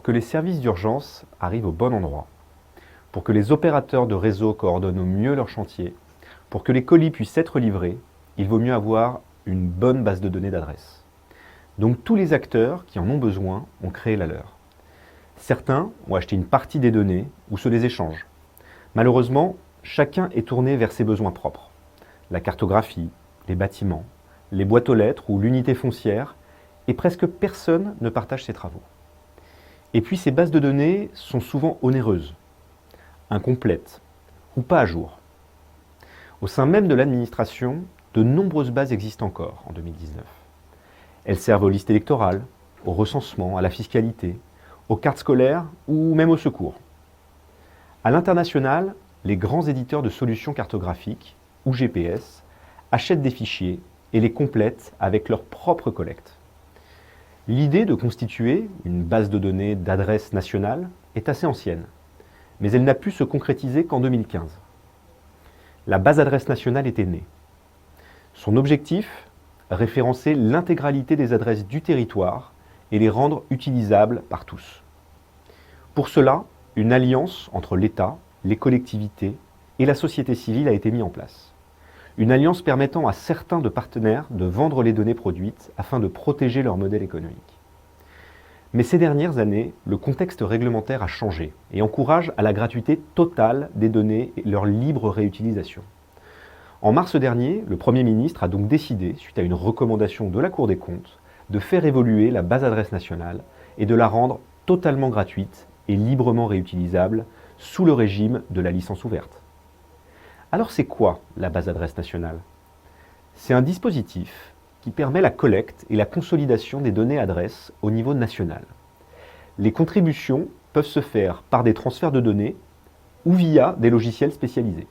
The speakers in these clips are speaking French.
que les services d'urgence arrivent au bon endroit, pour que les opérateurs de réseau coordonnent au mieux leur chantier, pour que les colis puissent être livrés, il vaut mieux avoir une bonne base de données d'adresses. Donc tous les acteurs qui en ont besoin ont créé la leur. Certains ont acheté une partie des données ou se les échangent. Malheureusement, chacun est tourné vers ses besoins propres. La cartographie, les bâtiments, les boîtes aux lettres ou l'unité foncière, et presque personne ne partage ses travaux. Et puis ces bases de données sont souvent onéreuses, incomplètes ou pas à jour. Au sein même de l'administration, de nombreuses bases existent encore en 2019. Elles servent aux listes électorales, au recensement, à la fiscalité, aux cartes scolaires ou même au secours. À l'international, les grands éditeurs de solutions cartographiques, ou GPS, achètent des fichiers et les complètent avec leur propre collecte. L'idée de constituer une base de données d'adresses nationales est assez ancienne, mais elle n'a pu se concrétiser qu'en 2015. La base adresse nationale était née. Son objectif, référencer l'intégralité des adresses du territoire et les rendre utilisables par tous. Pour cela, une alliance entre l'État, les collectivités et la société civile a été mise en place. Une alliance permettant à certains de partenaires de vendre les données produites afin de protéger leur modèle économique. Mais ces dernières années, le contexte réglementaire a changé et encourage à la gratuité totale des données et leur libre réutilisation. En mars dernier, le Premier ministre a donc décidé, suite à une recommandation de la Cour des comptes, de faire évoluer la base adresse nationale et de la rendre totalement gratuite et librement réutilisable sous le régime de la licence ouverte. Alors c'est quoi la base adresse nationale? C'est un dispositif qui permet la collecte et la consolidation des données adresses au niveau national. Les contributions peuvent se faire par des transferts de données ou via des logiciels spécialisés.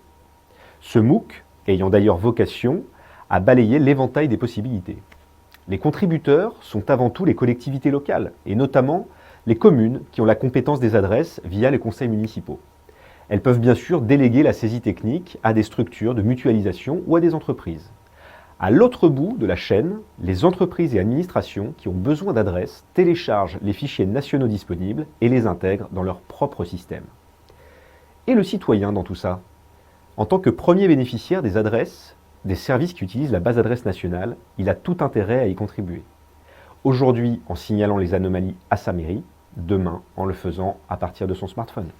Ce MOOC ayant d'ailleurs vocation à balayer l'éventail des possibilités. Les contributeurs sont avant tout les collectivités locales, et notamment les communes qui ont la compétence des adresses via les conseils municipaux. Elles peuvent bien sûr déléguer la saisie technique à des structures de mutualisation ou à des entreprises. À l'autre bout de la chaîne, les entreprises et administrations qui ont besoin d'adresses téléchargent les fichiers nationaux disponibles et les intègrent dans leur propre système. Et le citoyen dans tout ça? En tant que premier bénéficiaire des adresses, des services qui utilisent la base adresse nationale, il a tout intérêt à y contribuer. Aujourd'hui en signalant les anomalies à sa mairie, demain en le faisant à partir de son smartphone.